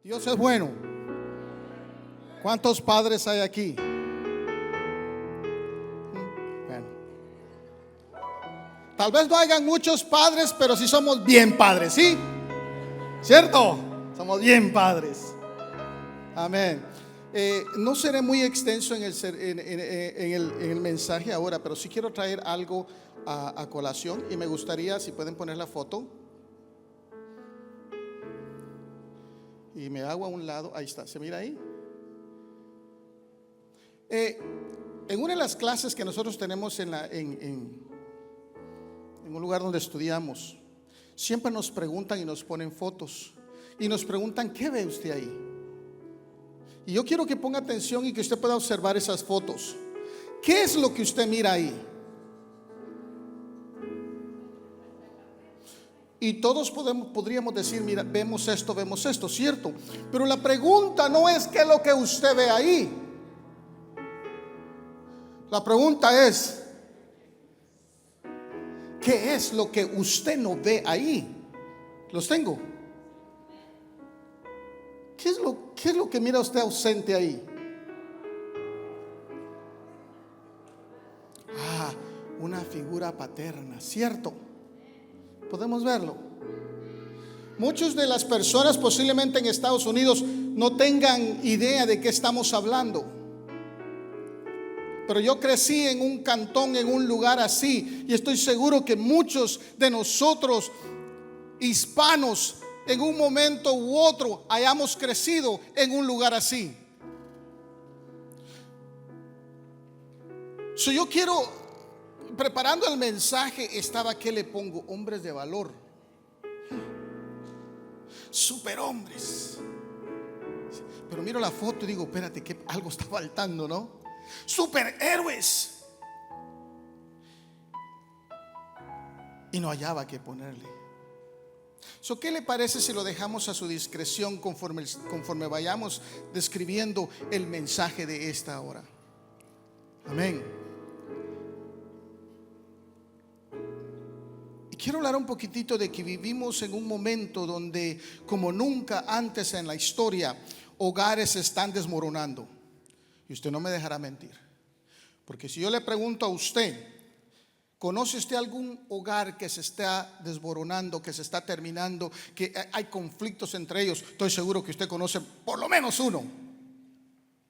Dios es bueno. ¿Cuántos padres hay aquí? Bueno, tal vez no hayan muchos padres, pero sí somos bien padres, ¿sí? ¿Cierto? Somos bien padres. Amén. No seré muy extenso en el mensaje ahora, pero sí quiero traer algo a colación y me gustaría, si pueden poner la foto. Y me hago a un lado, ahí está, ¿se mira ahí? En una de las clases que nosotros tenemos en un lugar donde estudiamos, siempre nos preguntan y nos ponen fotos y nos preguntan: ¿qué ve usted ahí? Y yo quiero que ponga atención y que usted pueda observar esas fotos. ¿Qué es lo que usted mira ahí? Y todos podríamos decir: mira, vemos esto, ¿cierto? Pero la pregunta no es qué es lo que usted ve ahí. La pregunta es: ¿qué es lo que usted no ve ahí? ¿Los tengo? ¿Qué es lo que mira usted ausente ahí? Una figura paterna, ¿cierto? Podemos verlo. Muchas de las personas posiblemente en Estados Unidos no tengan idea de qué estamos hablando. Pero yo crecí en un cantón, en un lugar así, y estoy seguro que muchos de nosotros hispanos en un momento u otro hayamos crecido en un lugar así. Yo quiero, preparando el mensaje, estaba: ¿qué le pongo? Hombres de valor, superhombres. Pero miro la foto y digo: espérate, que algo está faltando, ¿no? Superhéroes. Y no hallaba qué ponerle. ¿Qué le parece si lo dejamos a su discreción conforme vayamos describiendo el mensaje de esta hora? Amén. Y quiero hablar un poquitito de que vivimos en un momento donde, como nunca antes en la historia, hogares se están desmoronando. Y usted no me dejará mentir, porque si yo le pregunto a usted: ¿conoce usted algún hogar que se está desmoronando, que se está terminando, que hay conflictos entre ellos? Estoy seguro que usted conoce por lo menos uno.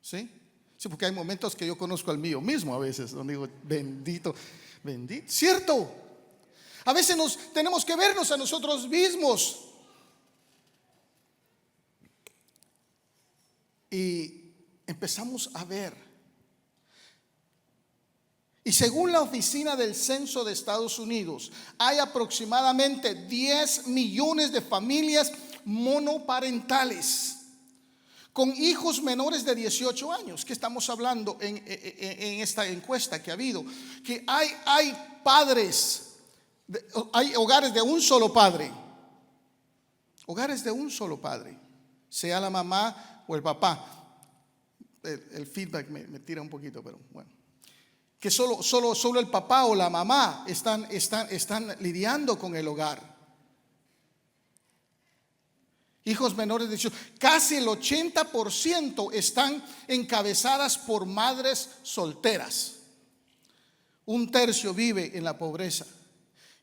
¿Sí? Sí, porque hay momentos que yo conozco al mío mismo a veces, donde digo: bendito, bendito, ¿cierto? A veces tenemos que vernos a nosotros mismos. Y empezamos a ver. Y según la Oficina del Censo de Estados Unidos, hay aproximadamente 10 millones de familias monoparentales con hijos menores de 18 años. ¿Qué estamos hablando en esta encuesta que ha habido? Que hay padres, hay hogares de un solo padre. Hogares de un solo padre, sea la mamá o el papá. El feedback me tira un poquito, pero bueno. Que solo el papá o la mamá están lidiando con el hogar. Hijos menores de 18, casi el 80% están encabezadas por madres solteras. Un tercio vive en la pobreza.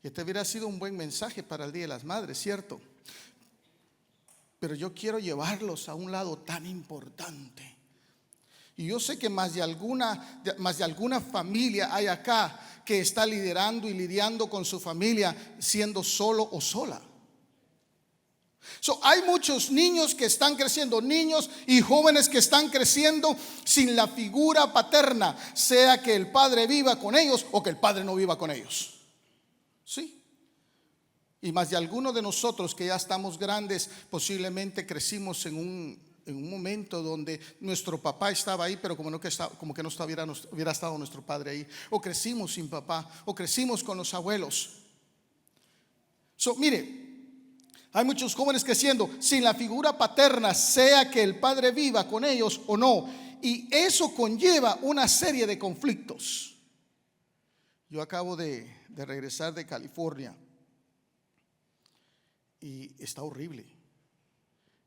Y este hubiera sido un buen mensaje para el Día de las Madres, ¿cierto? Pero yo quiero llevarlos a un lado tan importante. Y yo sé que más de alguna familia hay acá que está liderando y lidiando con su familia siendo solo o sola. Hay muchos niños que están creciendo, niños y jóvenes que están creciendo sin la figura paterna, sea que el padre viva con ellos o que el padre no viva con ellos. ¿Sí? Y más de algunos de nosotros que ya estamos grandes, posiblemente crecimos en un momento donde nuestro papá estaba ahí, pero como que no hubiera estado nuestro padre ahí, o crecimos sin papá, o crecimos con los abuelos. Mire, hay muchos jóvenes creciendo sin la figura paterna, sea que el padre viva con ellos o no, y eso conlleva una serie de conflictos. Yo acabo de regresar de California y está horrible.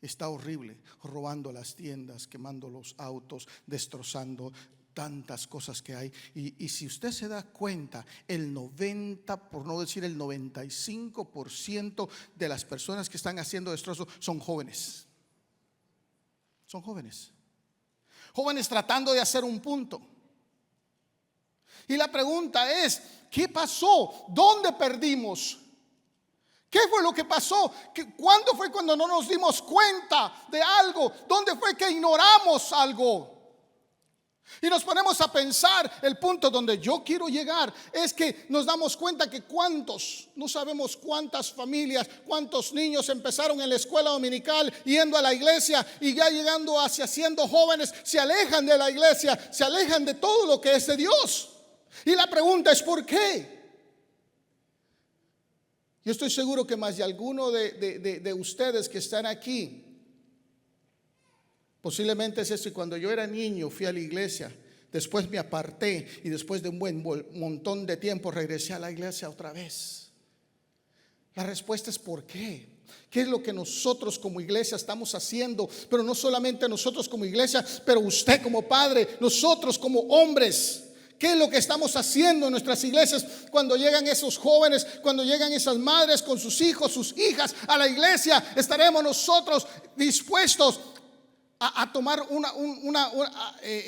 Está horrible, robando las tiendas, quemando los autos, destrozando tantas cosas que hay. Y si usted se da cuenta, el 90, por no decir el 95% de las personas que están haciendo destrozos son jóvenes. Son jóvenes. Jóvenes tratando de hacer un punto. Y la pregunta es, ¿qué pasó? ¿Dónde perdimos? ¿Qué fue lo que pasó? ¿Cuándo fue cuando no nos dimos cuenta de algo? ¿Dónde fue que ignoramos algo? Y nos ponemos a pensar, el punto donde yo quiero llegar es que nos damos cuenta que no sabemos cuántas familias, cuántos niños empezaron en la escuela dominical yendo a la iglesia y ya llegando hacia siendo jóvenes, se alejan de la iglesia, se alejan de todo lo que es de Dios. Y la pregunta es ¿por qué? Yo estoy seguro que más de alguno de ustedes que están aquí, posiblemente es eso. Y cuando yo era niño fui a la iglesia, después me aparté y después de un buen montón de tiempo regresé a la iglesia otra vez. La respuesta es ¿por qué? ¿Qué es lo que nosotros como iglesia estamos haciendo? Pero no solamente nosotros como iglesia, pero usted como padre, nosotros como hombres. ¿Qué es lo que estamos haciendo en nuestras iglesias cuando llegan esos jóvenes, cuando llegan esas madres con sus hijos, sus hijas a la iglesia? ¿Estaremos nosotros dispuestos a tomar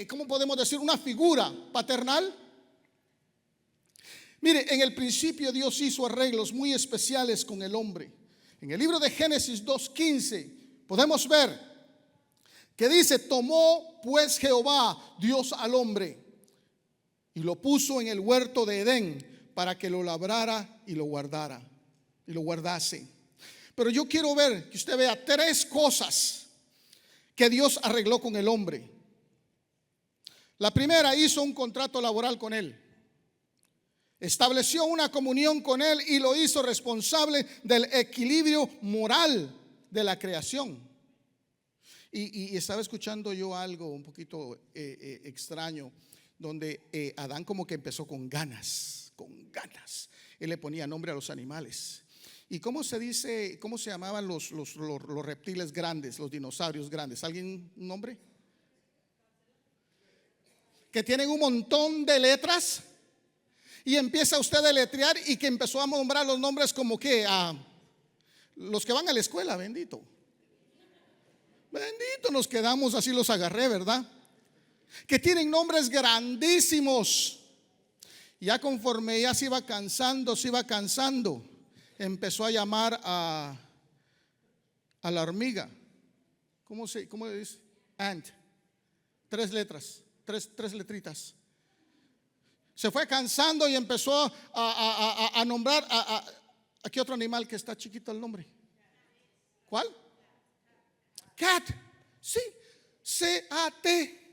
¿cómo podemos decir? Una figura paternal? Mire, en el principio Dios hizo arreglos muy especiales con el hombre. En el libro de Génesis 2:15 podemos ver que dice: tomó pues Jehová Dios al hombre y lo puso en el huerto de Edén para que lo labrara y lo guardara y lo guardase. Pero yo quiero ver que usted vea tres cosas que Dios arregló con el hombre. La primera, hizo un contrato laboral con él. Estableció una comunión con él y lo hizo responsable del equilibrio moral de la creación. Y estaba escuchando yo algo un poquito extraño, donde Adán como que empezó con ganas. Él le ponía nombre a los animales. ¿Y cómo se dice, cómo se llamaban los reptiles grandes, los dinosaurios grandes? ¿Alguien un nombre? Que tienen un montón de letras. Y empieza usted a deletrear y que empezó a nombrar los nombres como que a los que van a la escuela, bendito. Bendito, nos quedamos así, los agarré, ¿verdad? Que tienen nombres grandísimos. Ya conforme ya se iba cansando, empezó a llamar a la hormiga. ¿Cómo le dice? Ant. 3 letras, tres letritas. Se fue cansando y empezó a nombrar ¿a qué otro animal que está chiquito el nombre? ¿Cuál? Cat. Sí, C-A-T.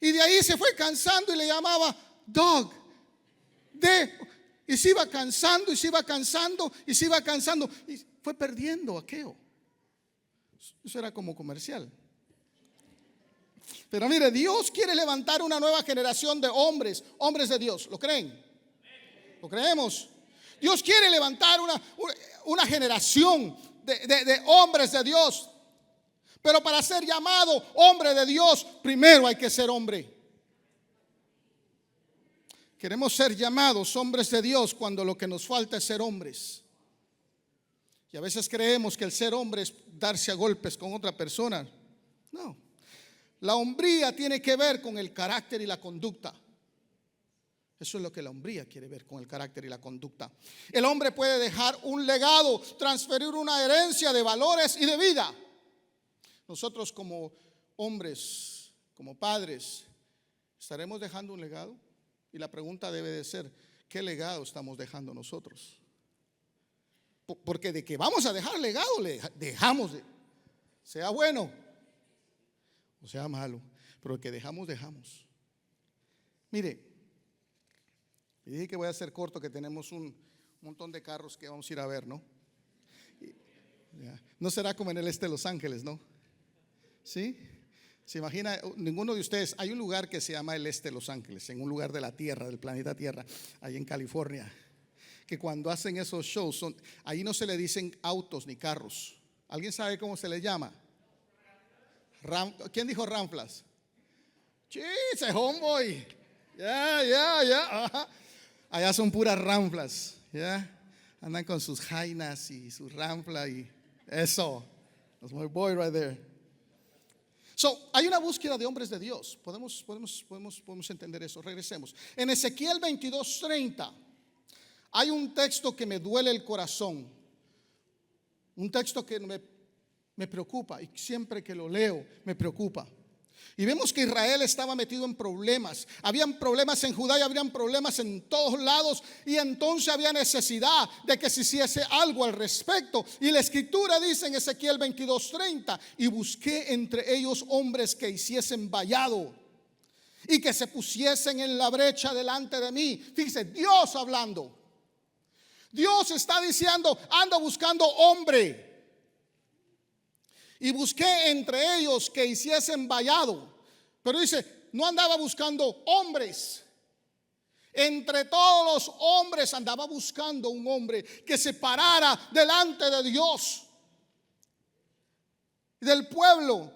Y de ahí se fue cansando y le llamaba dog. Y se iba cansando y se iba cansando y fue perdiendo aquello. Eso era como comercial. Pero mire, Dios quiere levantar una nueva generación de hombres de Dios. ¿Lo creen? ¿Lo creemos? Dios quiere levantar una generación de hombres de Dios. Pero para ser llamado hombre de Dios, primero hay que ser hombre. Queremos ser llamados hombres de Dios cuando lo que nos falta es ser hombres. Y a veces creemos que el ser hombre es darse a golpes con otra persona. No. La hombría tiene que ver con el carácter y la conducta. Eso es lo que la hombría quiere ver, con el carácter y la conducta. El hombre puede dejar un legado, transferir una herencia de valores y de vida. Nosotros como hombres, como padres, ¿estaremos dejando un legado? Y la pregunta debe de ser, ¿qué legado estamos dejando nosotros? Porque de que vamos a dejar legado, dejamos, sea bueno o sea malo, pero el que dejamos. Mire, le dije que voy a hacer corto, que tenemos un montón de carros que vamos a ir a ver, ¿no? No será como en el este de Los Ángeles, ¿no? ¿Sí? Se imagina, ninguno de ustedes, hay un lugar que se llama el este de Los Ángeles, en un lugar de la Tierra, del planeta Tierra, ahí en California, que cuando hacen esos shows, ahí no se le dicen autos ni carros, ¿Alguien sabe cómo se le llama? ¿Quién dijo ranflas? Sí, ese homeboy. Ya. Ajá. Allá son puras ranflas. Ya. Andan con sus jainas y su ranfla y eso. That's my boy right there. So, hay una búsqueda de hombres de Dios. Podemos entender eso. Regresemos. En Ezequiel 22:30 hay un texto que me duele el corazón. Un texto que me preocupa y siempre que lo leo me preocupa. Y vemos que Israel estaba metido en problemas. Habían problemas en Judá y habían problemas en todos lados. Y entonces había necesidad de que se hiciese algo al respecto. Y la escritura dice en Ezequiel 22:30: y busqué entre ellos hombres que hiciesen vallado y que se pusiesen en la brecha delante de mí. Fíjese, Dios hablando. Dios está diciendo: ando buscando hombre. Y busqué entre ellos que hiciesen vallado. Pero dice, no andaba buscando hombres. Entre todos los hombres andaba buscando un hombre que se parara delante de Dios, del pueblo,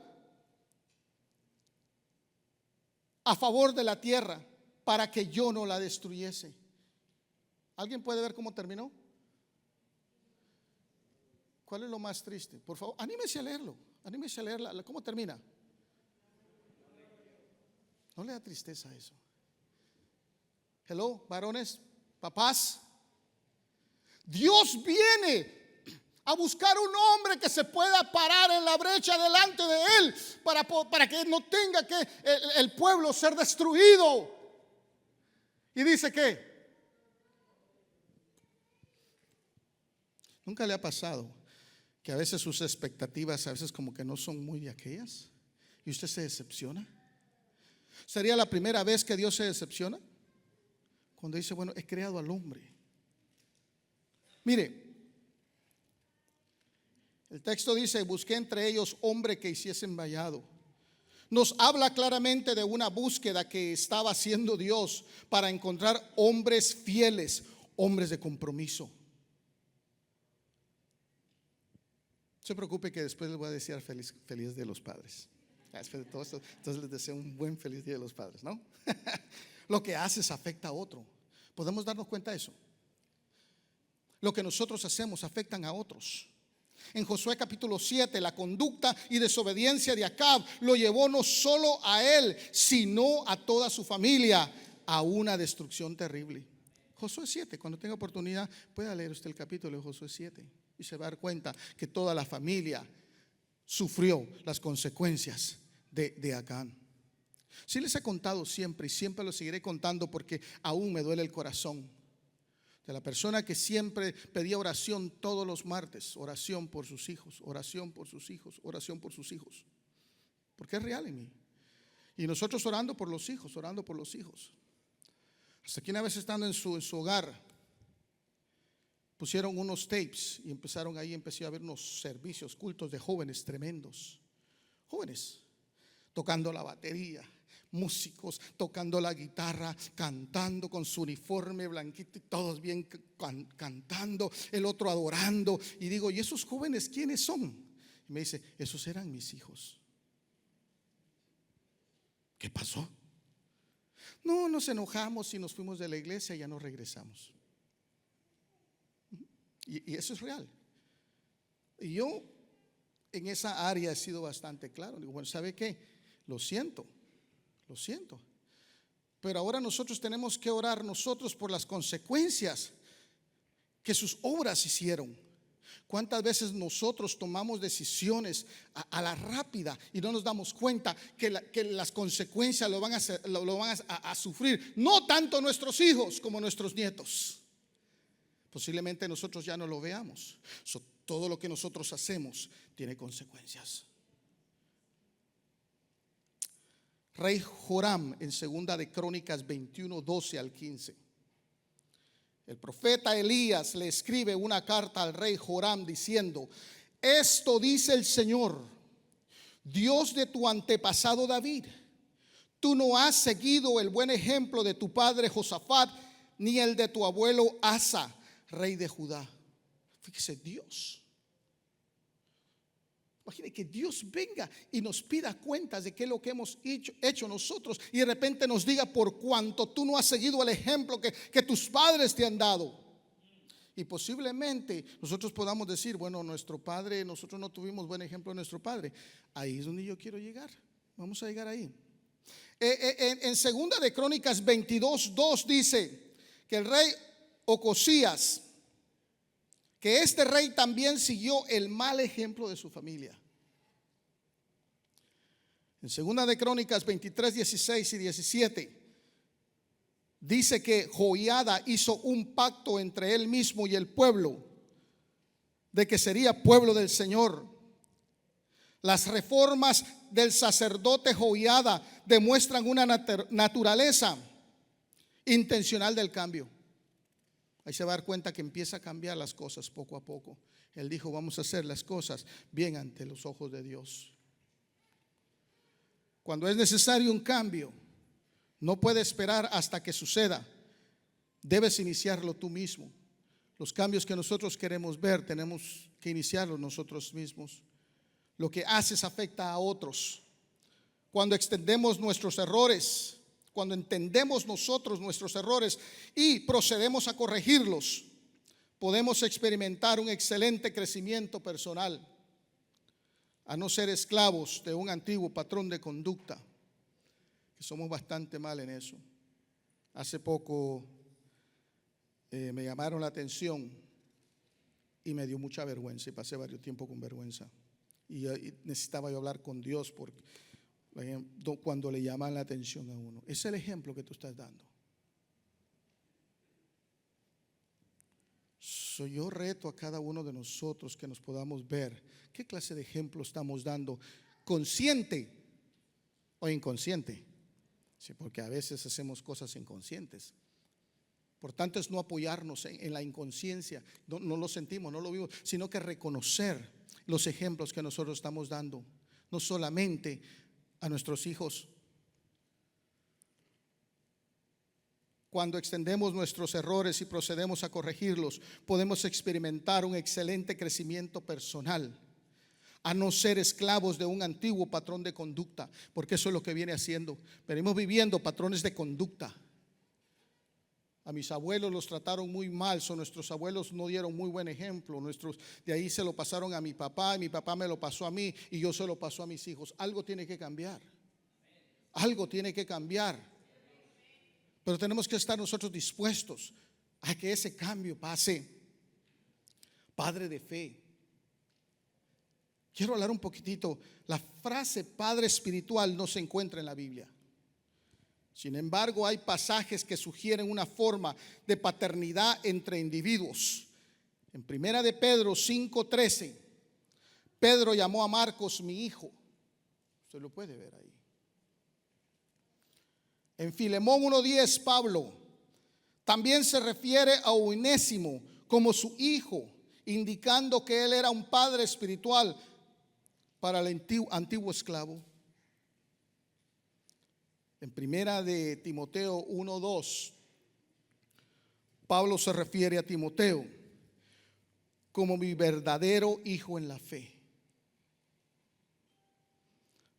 a favor de la tierra, para que yo no la destruyese. ¿Alguien puede ver cómo terminó? ¿Cuál es lo más triste? Por favor, anímese a leerlo. Anímese a leerla. ¿Cómo termina? No le da tristeza eso. Hello, varones, papás. Dios viene a buscar un hombre que se pueda parar en la brecha delante de él para que no tenga que el pueblo ser destruido. Y dice que ¿nunca le ha pasado que a veces sus expectativas a veces como que no son muy de aquellas y usted se decepciona? ¿Sería la primera vez que Dios se decepciona? Cuando dice, bueno, he creado al hombre. Mire, el texto dice, busqué entre ellos hombre que hiciesen vallado. Nos habla claramente de una búsqueda que estaba haciendo Dios para encontrar hombres fieles, hombres de compromiso. No se preocupe que después les voy a desear feliz Día de los Padres. Después de todo esto, entonces les deseo un buen feliz Día de los Padres, ¿no? Lo que haces afecta a otro. ¿Podemos darnos cuenta de eso? Lo que nosotros hacemos afectan a otros. En Josué capítulo 7, la conducta y desobediencia de Acab lo llevó no solo a él, sino a toda su familia a una destrucción terrible. Josué 7, cuando tenga oportunidad, pueda leer usted el capítulo de Josué 7 y se va a dar cuenta que toda la familia sufrió las consecuencias de Acán. Sí les he contado siempre y siempre lo seguiré contando porque aún me duele el corazón de la persona que siempre pedía oración todos los martes, oración por sus hijos, oración por sus hijos, oración por sus hijos, porque es real en mí. Y nosotros orando por los hijos, orando por los hijos. Hasta que una vez estando en su hogar, pusieron unos tapes y empecé a ver unos servicios, cultos de jóvenes tremendos. Jóvenes tocando la batería, músicos tocando la guitarra, cantando con su uniforme blanquito y todos bien cantando, el otro adorando. Y digo, ¿y esos jóvenes quiénes son? Y me dice, esos eran mis hijos. ¿Qué pasó? No, nos enojamos y nos fuimos de la iglesia y ya no regresamos. Y eso es real. Y yo en esa área he sido bastante claro. Digo, bueno, ¿sabe qué? Lo siento. Pero ahora nosotros tenemos que orar nosotros por las consecuencias que sus obras hicieron. ¿Cuántas veces nosotros tomamos decisiones a la rápida y no nos damos cuenta que las consecuencias lo van a sufrir? No tanto nuestros hijos como nuestros nietos. Posiblemente nosotros ya no lo veamos. Todo lo que nosotros hacemos tiene consecuencias. Rey Joram en segunda de Crónicas 21, 12 al 15. El profeta Elías le escribe una carta al rey Joram diciendo: esto dice el Señor, Dios de tu antepasado David. Tú no has seguido el buen ejemplo de tu padre Josafat, ni el de tu abuelo Asa, rey de Judá. Fíjese, Dios Imagine que Dios venga y nos pida cuentas de qué es lo que hemos hecho nosotros, y de repente nos diga: por cuanto tú no has seguido el ejemplo que tus padres te han dado. Y posiblemente nosotros podamos decir: bueno, nuestro padre, nosotros no tuvimos buen ejemplo de nuestro padre. Ahí es donde yo quiero llegar. Vamos a llegar ahí. En segunda de Crónicas 22:2 dice que el rey Ocosías, que este rey también siguió el mal ejemplo de su familia. En segunda de Crónicas 23:16 y 17 dice que Joiada hizo un pacto entre él mismo y el pueblo de que sería pueblo del Señor. Las reformas del sacerdote Joiada demuestran una naturaleza intencional del cambio. Ahí se va a dar cuenta que empieza a cambiar las cosas poco a poco. Él dijo: vamos a hacer las cosas bien ante los ojos de Dios. Cuando es necesario un cambio, no puede esperar hasta que suceda. Debes iniciarlo tú mismo. Los cambios que nosotros queremos ver, tenemos que iniciarlos nosotros mismos. Lo que haces afecta a otros. Cuando extendemos nuestros errores, cuando entendemos nosotros nuestros errores y procedemos a corregirlos, podemos experimentar un excelente crecimiento personal, a no ser esclavos de un antiguo patrón de conducta, que somos bastante mal en eso. Hace poco me llamaron la atención y me dio mucha vergüenza, y pasé varios tiempo con vergüenza, y necesitaba yo hablar con Dios, porque cuando le llaman la atención a uno, es el ejemplo que tú estás dando. Yo reto a cada uno de nosotros que nos podamos ver qué clase de ejemplo estamos dando, consciente o inconsciente. Sí, porque a veces hacemos cosas inconscientes. Por tanto, es no apoyarnos en la inconsciencia, no lo sentimos, no lo vivimos, sino que reconocer los ejemplos que nosotros estamos dando, no solamente a nuestros hijos. Cuando extendemos nuestros errores y procedemos a corregirlos, podemos experimentar un excelente crecimiento personal, a no ser esclavos de un antiguo patrón de conducta, porque eso es lo que viene haciendo. Venimos viviendo patrones de conducta. A mis abuelos los trataron muy mal, nuestros abuelos no dieron muy buen ejemplo. De ahí se lo pasaron a mi papá, y mi papá me lo pasó a mí, y yo se lo paso a mis hijos. Algo tiene que cambiar. Algo tiene que cambiar. Pero tenemos que estar nosotros dispuestos a que ese cambio pase. Padre de fe. Quiero hablar un poquitito. La frase padre espiritual no se encuentra en la Biblia. Sin embargo, hay pasajes que sugieren una forma de paternidad entre individuos. En primera de Pedro 5:13, Pedro llamó a Marcos mi hijo. Usted lo puede ver ahí. En Filemón 1:10, Pablo también se refiere a Onésimo como su hijo, indicando que él era un padre espiritual para el antiguo esclavo. En primera de Timoteo 1:2, Pablo se refiere a Timoteo como mi verdadero hijo en la fe.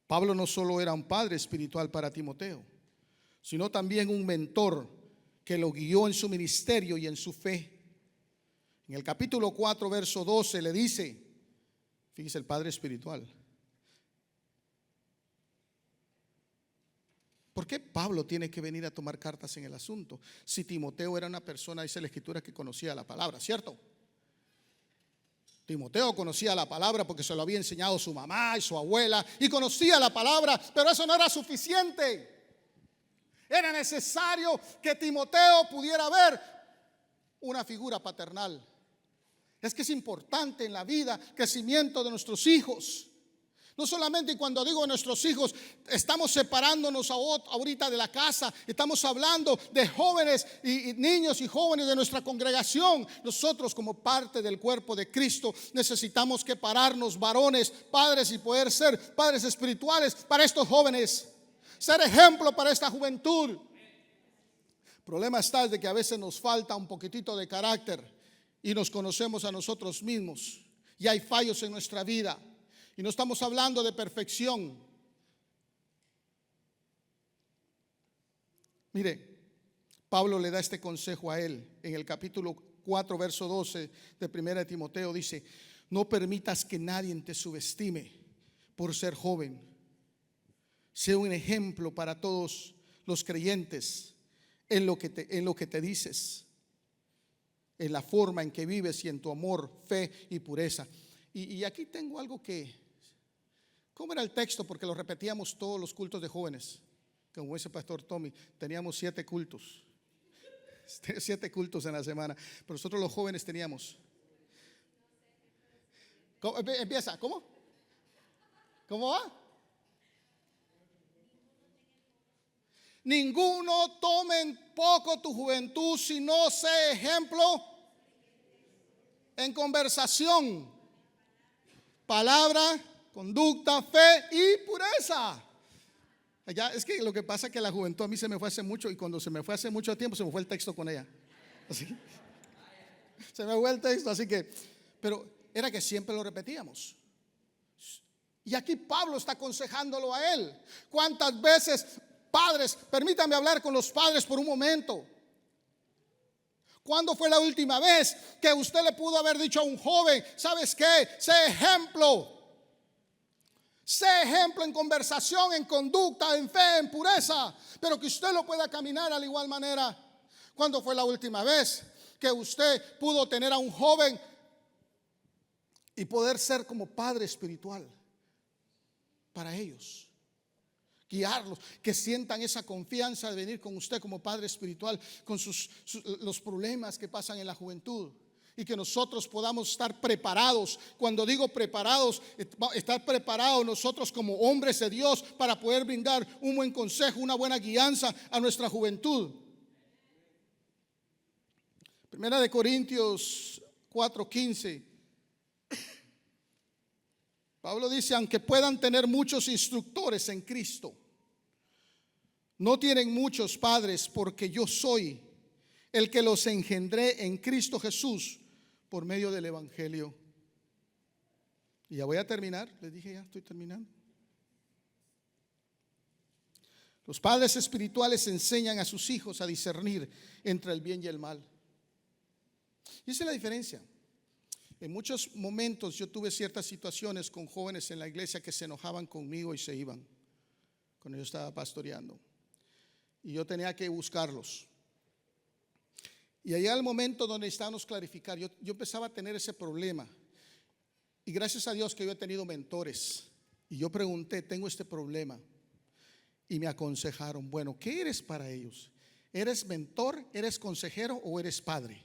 Pablo no solo era un padre espiritual para Timoteo, sino también un mentor que lo guió en su ministerio y en su fe. En el capítulo 4, verso 12 le dice, fíjese, el padre espiritual. ¿Por qué Pablo tiene que venir a tomar cartas en el asunto? Si Timoteo era una persona, dice la Escritura, que conocía la palabra, ¿cierto? Timoteo conocía la palabra porque se lo había enseñado su mamá y su abuela, y conocía la palabra, pero eso no era suficiente. Era necesario que Timoteo pudiera ver una figura paternal. Es que es importante en la vida el crecimiento de nuestros hijos. No solamente, cuando digo nuestros hijos, estamos separándonos ahorita de la casa. Estamos hablando de jóvenes y niños y jóvenes de nuestra congregación. Nosotros, como parte del cuerpo de Cristo, necesitamos que pararnos, varones, padres, y poder ser padres espirituales para estos jóvenes, ser ejemplo para esta juventud. El problema está de que a veces nos falta un poquitito de carácter y nos conocemos a nosotros mismos, y hay fallos en nuestra vida. Y no estamos hablando de perfección. Mire, Pablo le da este consejo a él en el capítulo 4, verso 12 de 1 Timoteo. Dice: no permitas que nadie te subestime por ser joven. Sé un ejemplo para todos los creyentes en lo que te dices, en la forma en que vives y en tu amor, fe y pureza. Y aquí tengo algo que, ¿cómo era el texto? Porque lo repetíamos todos los cultos de jóvenes. Como ese pastor Tommy, teníamos 7 cultos. 7 cultos en la semana. Pero nosotros los jóvenes teníamos. Empieza, ¿cómo? ¿Cómo va? Ninguno tome en poco tu juventud, sino sé ejemplo en conversación, palabra, conducta, fe y pureza. Ya, es que lo que pasa es que la juventud a mí se me fue hace mucho, y cuando se me fue hace mucho tiempo se me fue el texto con ella. Así, se me fue el texto, así que, pero era que siempre lo repetíamos. Y aquí Pablo está aconsejándolo a él. ¿Cuántas veces, padres, permítanme hablar con los padres por un momento? ¿Cuándo fue la última vez que usted le pudo haber dicho a un joven: ¿sabes qué? Sé ejemplo. Sé ejemplo en conversación, en conducta, en fe, en pureza, pero que usted lo pueda caminar a la igual manera. ¿Cuándo fue la última vez que usted pudo tener a un joven y poder ser como padre espiritual para ellos? Guiarlos, que sientan esa confianza de venir con usted como padre espiritual con los problemas que pasan en la juventud. Y que nosotros podamos estar preparados. Cuando digo preparados, estar preparados nosotros como hombres de Dios para poder brindar un buen consejo, una buena guianza a nuestra juventud. Primera de Corintios 4:15. Pablo dice: aunque puedan tener muchos instructores en Cristo, no tienen muchos padres, porque yo soy el que los engendré en Cristo Jesús por medio del Evangelio. Y ya voy a terminar. Les dije, ya estoy terminando. Los padres espirituales enseñan a sus hijos a discernir entre el bien y el mal. Y esa es la diferencia. En muchos momentos yo tuve ciertas situaciones con jóvenes en la iglesia que se enojaban conmigo y se iban cuando yo estaba pastoreando. Y yo tenía que buscarlos. Y allá al momento donde necesitábamos clarificar, yo empezaba a tener ese problema. Y gracias a Dios que yo he tenido mentores. Y yo pregunté: tengo este problema. Y me aconsejaron: bueno, ¿qué eres para ellos? ¿Eres mentor, eres consejero o eres padre?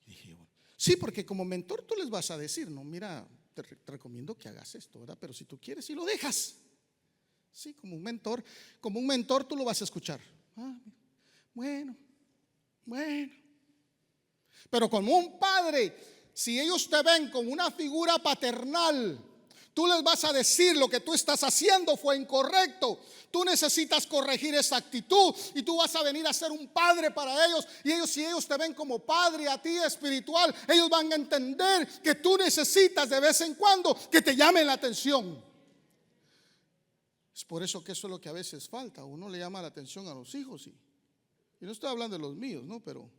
Y dije, bueno, sí, porque como mentor tú les vas a decir: no, mira, te recomiendo que hagas esto, ¿verdad? Pero si tú quieres y lo dejas. Sí, como un mentor tú lo vas a escuchar. Bueno. Pero como un padre, si ellos te ven como una figura paternal, tú les vas a decir: lo que tú estás haciendo fue incorrecto. Tú necesitas corregir esa actitud y tú vas a venir a ser un padre para ellos. Y ellos, si ellos te ven como padre a ti espiritual, ellos van a entender que tú necesitas de vez en cuando que te llamen la atención. Es por eso que eso es lo que a veces falta. Uno le llama la atención a los hijos y no estoy hablando de los míos, ¿no? Pero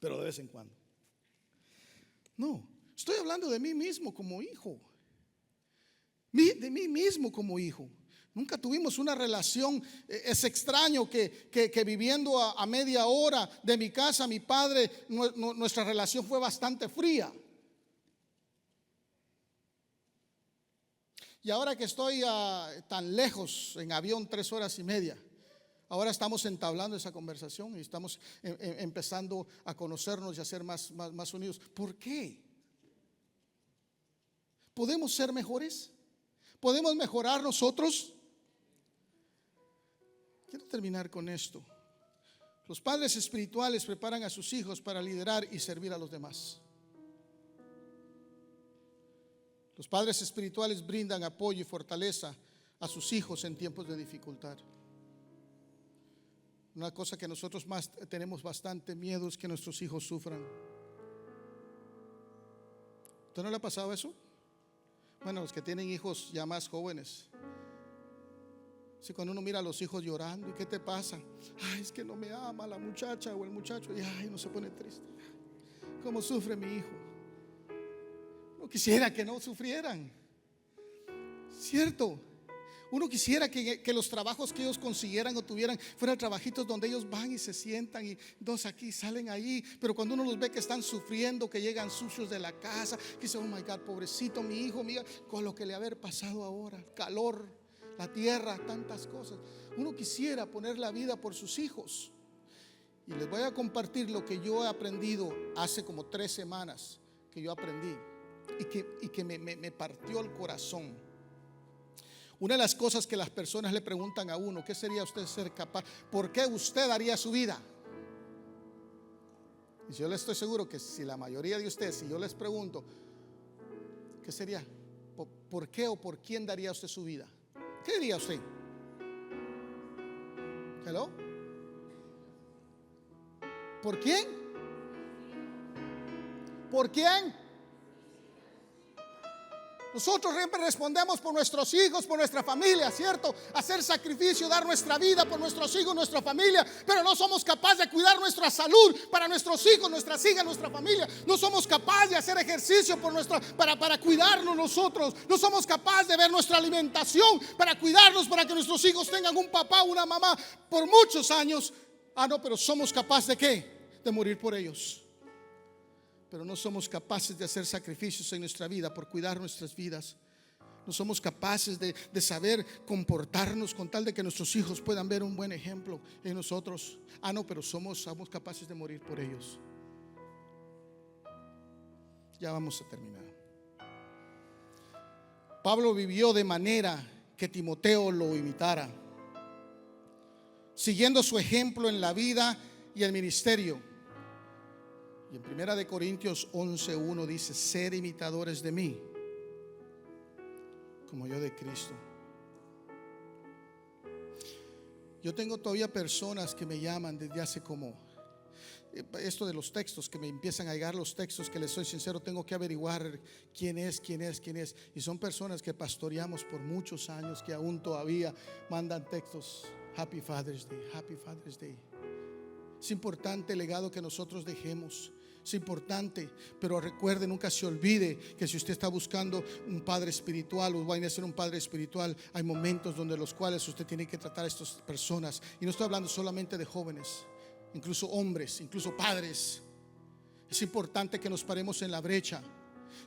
de vez en cuando. No, estoy hablando de mí mismo como hijo. De mí mismo como hijo. Nunca tuvimos una relación. Es extraño que viviendo a media hora de mi casa, mi padre, nuestra relación fue bastante fría. Y ahora que estoy tan lejos en avión, 3 horas y media, ahora estamos entablando esa conversación y estamos empezando a conocernos y a ser más unidos. ¿Por qué? ¿Podemos ser mejores? ¿Podemos mejorar nosotros? Quiero terminar con esto. Los padres espirituales preparan a sus hijos para liderar y servir a los demás. Los padres espirituales brindan apoyo y fortaleza a sus hijos en tiempos de dificultad. Una cosa que nosotros más tenemos bastante miedo es que nuestros hijos sufran. ¿Usted no le ha pasado eso? Bueno, los que tienen hijos ya más jóvenes. Si cuando uno mira a los hijos llorando, ¿y qué te pasa? Ay, es que no me ama la muchacha o el muchacho. Y ay, uno se pone triste. ¿Cómo sufre mi hijo? No quisiera que no sufrieran, ¿cierto? Uno quisiera que los trabajos que ellos consiguieran o tuvieran fueran trabajitos donde ellos van y se sientan y dos aquí salen ahí. Pero cuando uno los ve que están sufriendo, que llegan sucios de la casa, que dice, oh my God, pobrecito mi hijo, mira con lo que le ha haber pasado ahora, el calor, la tierra, tantas cosas. Uno quisiera poner la vida por sus hijos. Y les voy a compartir lo que yo he aprendido hace como 3 semanas, que yo aprendí y que me partió el corazón. Una de las cosas que las personas le preguntan a uno, ¿qué sería usted ser capaz? ¿Por qué usted daría su vida? Y yo le estoy seguro que si la mayoría de ustedes, si yo les pregunto, ¿qué sería? ¿Por qué o por quién daría usted su vida? ¿Qué diría usted? ¿Hello? ¿Por quién? ¿Por quién? Nosotros siempre respondemos por nuestros hijos, por nuestra familia, ¿cierto? Hacer sacrificio, dar nuestra vida por nuestros hijos, nuestra familia. Pero no somos capaces de cuidar nuestra salud para nuestros hijos, nuestras hijas, nuestra familia. No somos capaces de hacer ejercicio para cuidarnos nosotros. No somos capaces de ver nuestra alimentación para cuidarnos, para que nuestros hijos tengan un papá, una mamá por muchos años. No, pero somos capaces ¿de qué? De morir por ellos. Pero no somos capaces de hacer sacrificios en nuestra vida por cuidar nuestras vidas. No somos capaces de saber comportarnos con tal de que nuestros hijos puedan ver un buen ejemplo en nosotros. No, pero somos capaces de morir por ellos. Ya vamos a terminar. Pablo vivió de manera que Timoteo lo imitara, siguiendo su ejemplo en la vida y el ministerio. Y en 1 Corintios 11:1 dice: ser imitadores de mí, como yo de Cristo. Yo tengo todavía personas que me llaman desde hace como esto de los textos, que me empiezan a llegar los textos, que les soy sincero, tengo que averiguar quién es. Y son personas que pastoreamos por muchos años, que aún todavía mandan textos: Happy Father's Day, Happy Father's Day. Es importante el legado que nosotros dejemos. Es importante, pero recuerde, nunca se olvide que si usted está buscando un padre espiritual o va a ser un padre espiritual, hay momentos donde los cuales usted tiene que tratar a estas personas. Y no estoy hablando solamente de jóvenes, incluso hombres, incluso padres. Es importante que nos paremos en la brecha.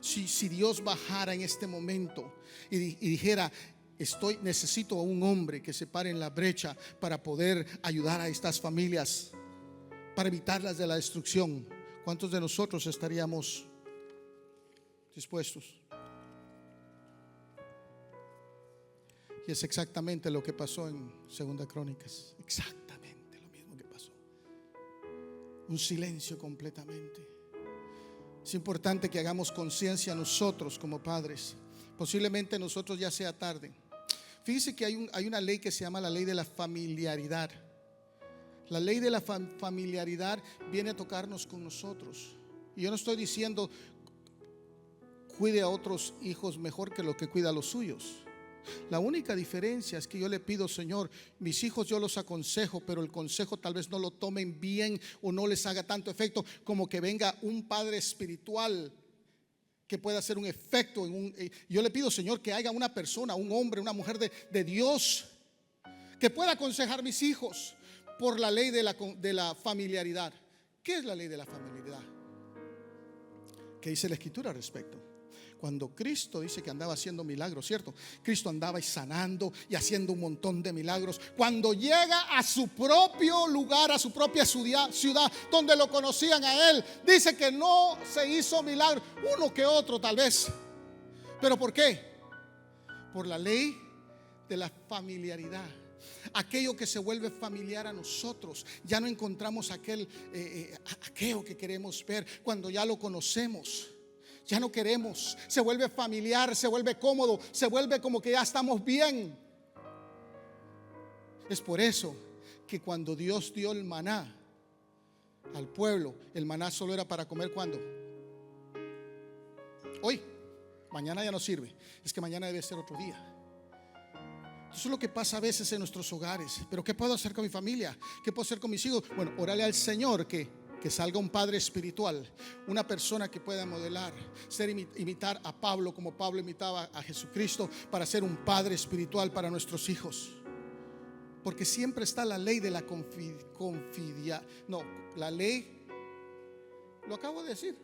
Si Dios bajara en este momento y dijera: necesito a un hombre que se pare en la brecha para poder ayudar a estas familias, para evitarlas de la destrucción, ¿cuántos de nosotros estaríamos dispuestos? Y es exactamente lo que pasó en 2 Crónicas. Exactamente lo mismo que pasó. Un silencio completamente. Es importante que hagamos conciencia nosotros como padres. Posiblemente nosotros ya sea tarde. Fíjese que hay una ley que se llama la ley de la familiaridad. La ley de la familiaridad viene a tocarnos con nosotros. Y yo no estoy diciendo cuide a otros hijos mejor que lo que cuida a los suyos. La única diferencia es que yo le pido: Señor, mis hijos yo los aconsejo, pero el consejo tal vez no lo tomen bien o no les haga tanto efecto como que venga un padre espiritual que pueda hacer un efecto yo le pido, Señor, que haya una persona, un hombre, una mujer de Dios que pueda aconsejar a mis hijos por la ley de la familiaridad. ¿Qué es la ley de la familiaridad? ¿Qué dice la Escritura al respecto? Cuando Cristo dice que andaba haciendo milagros, ¿cierto? Cristo andaba sanando y haciendo un montón de milagros. Cuando llega a su propio lugar, a su propia ciudad donde lo conocían a él, dice que no se hizo milagro, uno que otro tal vez. ¿Pero por qué? Por la ley de la familiaridad. Aquello que se vuelve familiar a nosotros, ya no encontramos aquello que queremos ver. Cuando ya lo conocemos, ya no queremos. Se vuelve familiar, se vuelve cómodo, se vuelve como que ya estamos bien. Es por eso que cuando Dios dio el maná al pueblo, el maná solo era para comer ¿cuándo? hoy, mañana ya no sirve, es que mañana debe ser otro día. Eso es lo que pasa a veces en nuestros hogares. Pero ¿qué puedo hacer con mi familia? ¿Qué puedo hacer con mis hijos? Bueno, órale al Señor que salga un padre espiritual, una persona que pueda modelar, imitar a Pablo como Pablo imitaba a Jesucristo, para ser un padre espiritual para nuestros hijos. Porque siempre está la ley de la la ley, lo acabo de decir,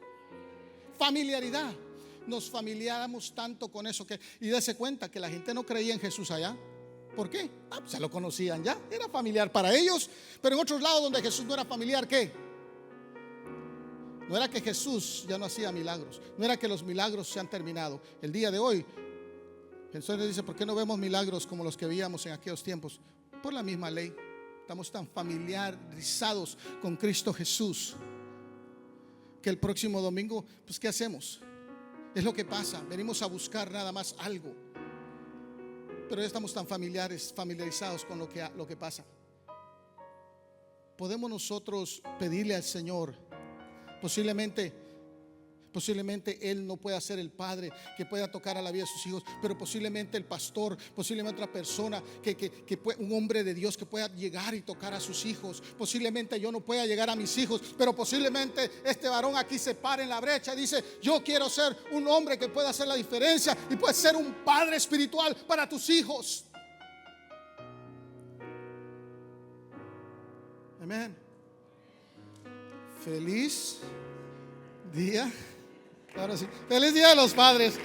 familiaridad. Nos familiáramos tanto con eso y dése cuenta que la gente no creía en Jesús allá. ¿Por qué? Pues se lo conocían ya, era familiar para ellos. Pero en otros lados donde Jesús no era familiar, ¿qué? No era que Jesús ya no hacía milagros, no era que los milagros se han terminado. El día de hoy el Señor dice: ¿por qué no vemos milagros como los que veíamos en aquellos tiempos? Por la misma ley. Estamos tan familiarizados con Cristo Jesús que el próximo domingo, pues ¿qué hacemos? Es lo que pasa, venimos a buscar nada más algo, pero ya estamos tan familiarizados con lo que pasa. Podemos nosotros pedirle al Señor, posiblemente Él no pueda ser el padre que pueda tocar a la vida de sus hijos, pero posiblemente el pastor, posiblemente otra persona un hombre de Dios que pueda llegar y tocar a sus hijos. Posiblemente yo no pueda llegar a mis hijos, pero posiblemente este varón aquí se pare en la brecha y dice: yo quiero ser un hombre que pueda hacer la diferencia y puede ser un padre espiritual para tus hijos. Amén. Feliz día. Ahora sí, feliz día de los padres.